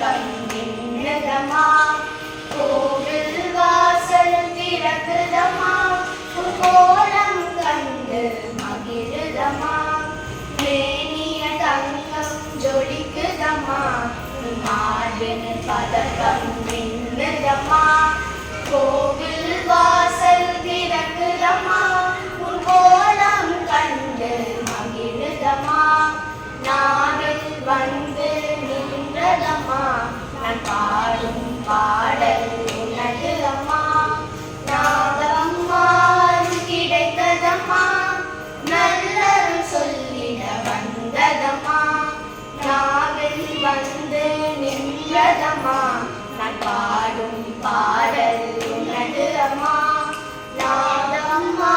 பதக்கம் நின்னதமா கோவில் வாசல் திறக்குதமா கோலம் கண்டு மகிழுதமா மேனிய தங்கம் ஜொலிக்குதமா மார்பின் பதக்கம் நின்னதமா கோவில் வாசல் திறக்குதமா கோலம் கண்டு மகிழுதமா நாவில் வந்து நின்றதம்மா நான் பாடும் பாடல் உனது அம்மா நாதம்மா கிடைத்ததம்மா நல்லருள் சொல்லிட வந்ததம்மா நாவில் வந்து நின்றதம்மா நான் பாடும் பாடல் உனது அம்மா நாதம்மா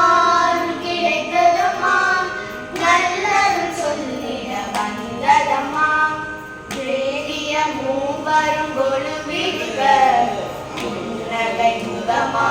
கிடைத்ததம்மா நல்லருள் சொல்லிட வந்ததம்மா மூவரும் கொழுவிடுக புன்னகை முகமா